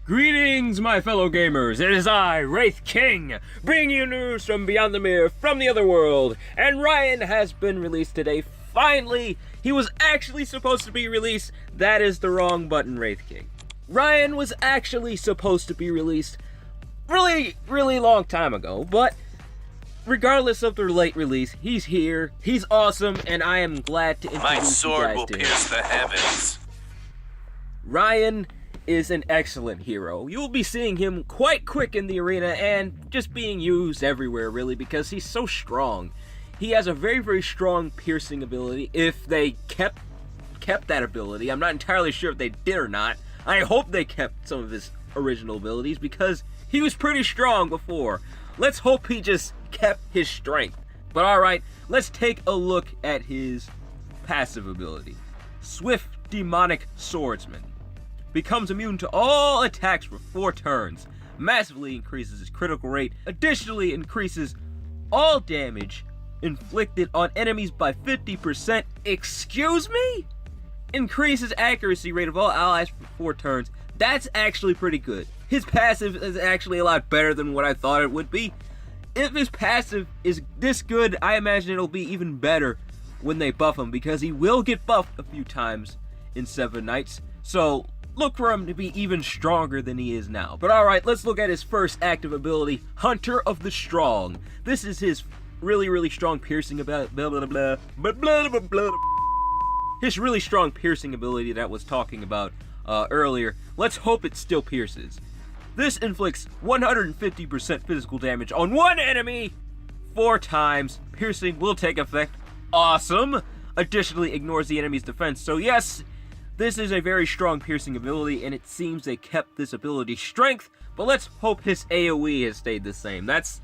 Greetings, my fellow gamers. It is I, Wraith King, bringing you news from beyond the mirror, from the other world. And Ryan has been released today. Finally, he was actually supposed to be released. That is the wrong button, Wraith King. Ryan was actually supposed to be released really long time ago, but regardless of the late release, he's here, he's awesome, and I am glad to introduce My sword you guys will to pierce him. the heavens. Ryan is an excellent hero. You'll be seeing him quite quick in the arena and just being used everywhere, really, because he's so strong. He has a very strong piercing ability. If they kept that ability, I'm not entirely sure if they did or not. I hope they kept some of his original abilities because he was pretty strong before. Let's hope he just kept his strength. But alright, let's take a look at his passive ability. Swift Demonic Swordsman. Becomes immune to all attacks for 4 turns. Massively increases his critical rate. Additionally increases all damage inflicted on enemies by 50%. Excuse me? Increases accuracy rate of all allies for 4 turns. That's actually pretty good. His passive is actually a lot better than what I thought it would be. If his passive is this good, I imagine it'll be even better when they buff him, because he will get buffed a few times in 7 Nights. So look for him to be even stronger than he is now. But alright, let's look at his first active ability, Hunter of the Strong. This is his really strong piercing ability, his really strong piercing ability that I was talking about earlier. Let's hope it still pierces. This inflicts 150% physical damage on one enemy 4 times. Piercing will take effect. Awesome! Additionally, ignores the enemy's defense. So yes, this is a very strong piercing ability, and it seems they kept this ability's strength, but let's hope his AoE has stayed the same. That's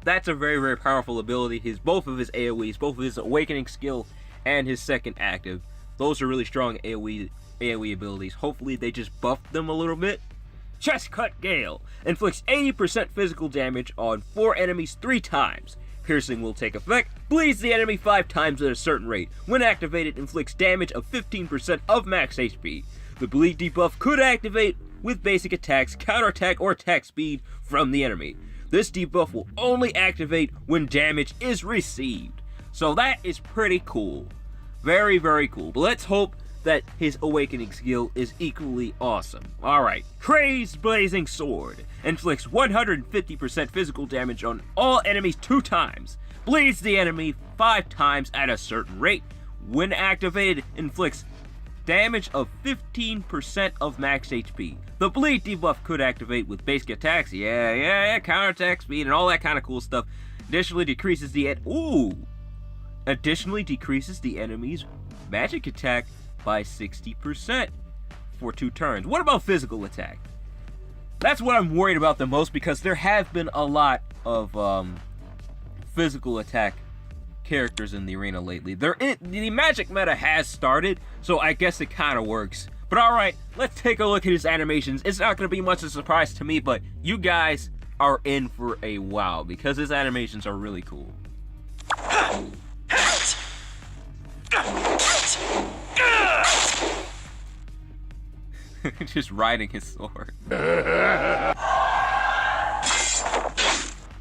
a very powerful ability. Both of his AoEs, both of his awakening skill and his second active, those are really strong AoE abilities. Hopefully they just buffed them a little bit. Chest Cut Gale inflicts 80% physical damage on 4 enemies 3 times. Piercing will take effect. Bleeds the enemy 5 times at a certain rate. When activated, inflicts damage of 15% of max HP. The bleed debuff could activate with basic attacks, counterattack, or attack speed from the enemy. This debuff will only activate when damage is received. So that is pretty cool. Very cool. But let's hope that his awakening skill is equally awesome. Alright, Crazed Blazing Sword inflicts 150% physical damage on all enemies 2 times. Bleeds the enemy 5 times at a certain rate. When activated, inflicts damage of 15% of max HP. The bleed debuff could activate with basic attacks, counterattack speed and all that kind of cool stuff. Additionally decreases the enemy's magic attack by 60% for 2 turns. What about physical attack? That's what I'm worried about the most, because there have been a lot of physical attack characters in the arena lately. The magic meta has started, so I guess it kind of works. But alright, let's take a look at his animations. It's not going to be much of a surprise to me, but you guys are in for a wow, because his animations are really cool. Just riding his sword. Take this!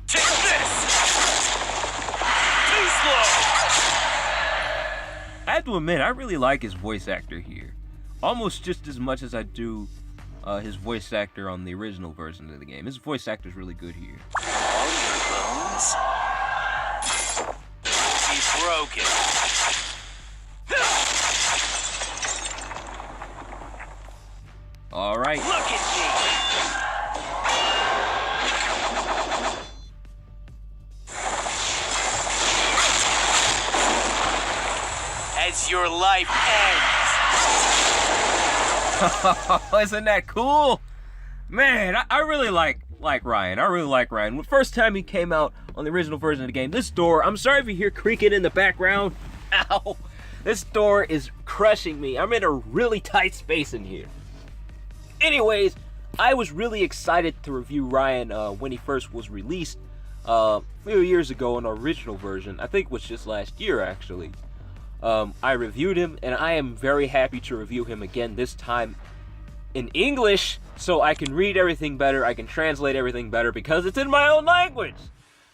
Too slow! I have to admit, I really like his voice actor here. Almost just as much as I do his voice actor on the original version of the game. His voice actor is really good here. All your bones will be broken. Alright. Look at me! As your life ends. Isn't that cool? Man, I really like Ryan. I really like Ryan. The first time he came out on the original version of the game, this door, I'm sorry if you hear creaking in the background. Ow! This door is crushing me. I'm in a really tight space in here. Anyways, I was really excited to review Ryan when he first was released a few years ago on the original version. I think it was just last year, actually. I reviewed him, and I am very happy to review him again, this time in English so I can read everything better, I can translate everything better because it's in my own language.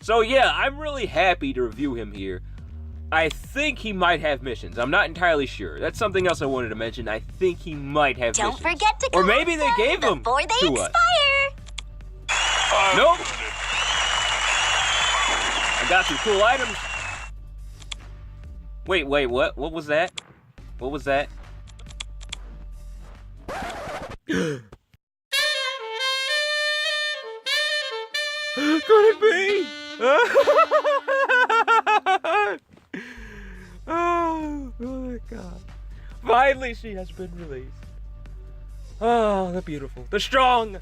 So yeah, I'm really happy to review him here. I think he might have missions. I'm not entirely sure. That's something else I wanted to mention. I think he might have missions. Don't forget to Or collect maybe they them gave them before they to expire. us. Nope. I got some cool items. Wait, what? What was that? What was that? Could it be? Oh my god. Finally, she has been released. Oh, the beautiful, the strong,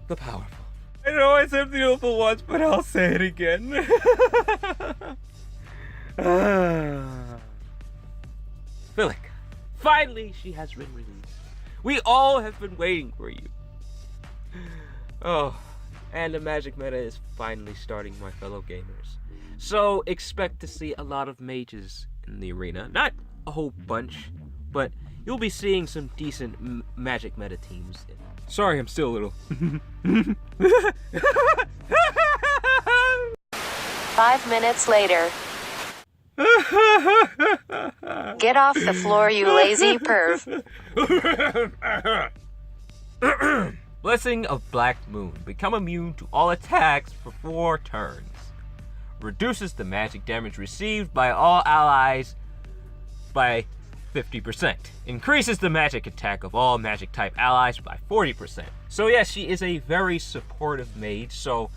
the powerful. I know I said beautiful once, but I'll say it again. Philic, finally she has been released. We all have been waiting for you. Oh, and the magic meta is finally starting, my fellow gamers. So expect to see a lot of mages in the arena. Not a whole bunch, but you'll be seeing some decent magic meta teams. Sorry, I'm still a little... 5 minutes later. Get off the floor, you lazy perv. Blessing of Black Moon. Become immune to all attacks for 4 turns. Reduces the magic damage received by all allies by 50%. Increases the magic attack of all magic type allies by 40%. So yes, she is a very supportive mage. So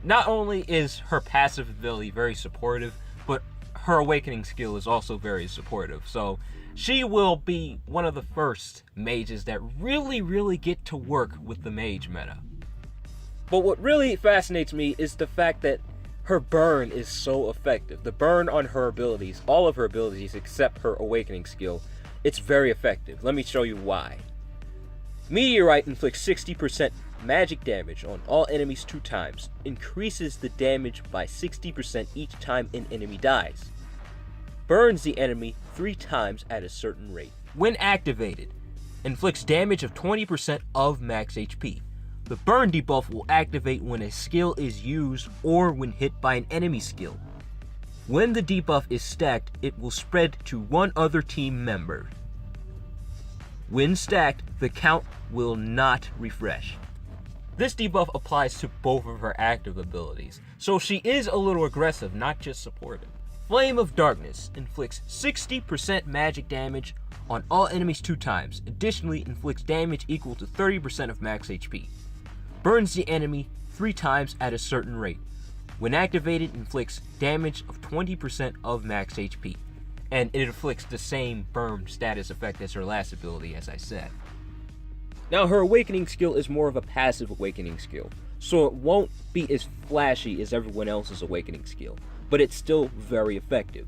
not only is her passive ability very supportive, but her awakening skill is also very supportive. So she will be one of the first mages that really get to work with the mage meta. But what really fascinates me is the fact that her burn is so effective. The burn on her abilities, all of her abilities except her awakening skill, it's very effective. Let me show you why. Meteorite inflicts 60% magic damage on all enemies 2 times. Increases the damage by 60% each time an enemy dies. Burns the enemy 3 times at a certain rate. When activated, inflicts damage of 20% of max HP. The burn debuff will activate when a skill is used or when hit by an enemy skill. When the debuff is stacked, it will spread to one other team member. When stacked, the count will not refresh. This debuff applies to both of her active abilities, so she is a little aggressive, not just supportive. Flame of Darkness inflicts 60% magic damage on all enemies 2 times. Additionally, inflicts damage equal to 30% of max HP. Burns the enemy 3 times at a certain rate. When activated, inflicts damage of 20% of max HP. And it inflicts the same burn status effect as her last ability, as I said. Now, her awakening skill is more of a passive awakening skill, so it won't be as flashy as everyone else's awakening skill, but it's still very effective.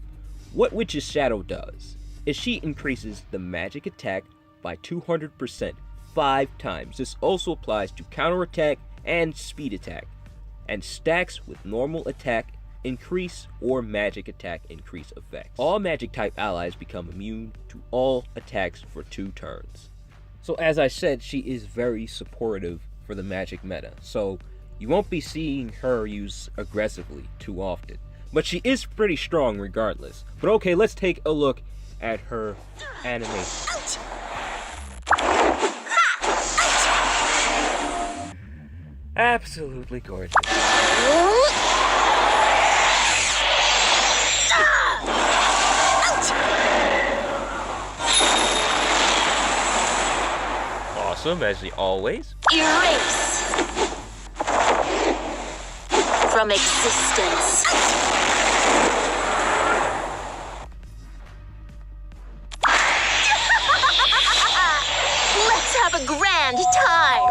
What Witch's Shadow does is she increases the magic attack by 200%, 5 times. This also applies to counterattack and speed attack, and stacks with normal attack increase or magic attack increase effects. All magic type allies become immune to all attacks for 2 turns. So as I said, she is very supportive for the magic meta, so you won't be seeing her used aggressively too often. But she is pretty strong regardless. But okay, let's take a look at her animation. Absolutely gorgeous. Awesome, as always. Erase from existence. Let's have a grand time.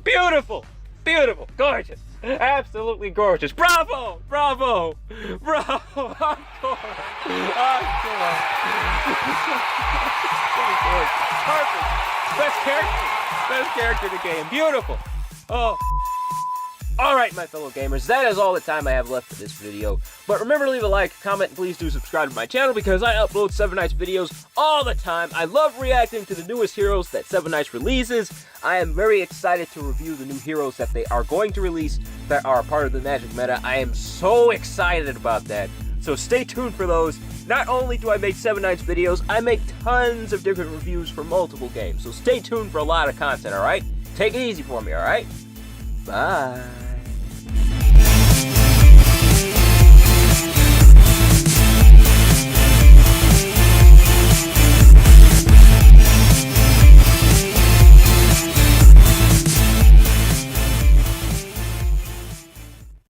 Beautiful! Beautiful! Gorgeous! Absolutely gorgeous! Bravo! Bravo! Bravo! Encore! Encore! Perfect! Best character! Best character in the game! Beautiful! Oh! Alright, my fellow gamers, that is all the time I have left for this video. But remember to leave a like, comment, and please do subscribe to my channel because I upload Seven Knights videos all the time. I love reacting to the newest heroes that Seven Knights releases. I am very excited to review the new heroes that they are going to release that are part of the Magic meta. I am so excited about that. So stay tuned for those. Not only do I make Seven Knights videos, I make tons of different reviews for multiple games. So stay tuned for a lot of content, alright? Take it easy for me, alright? Bye.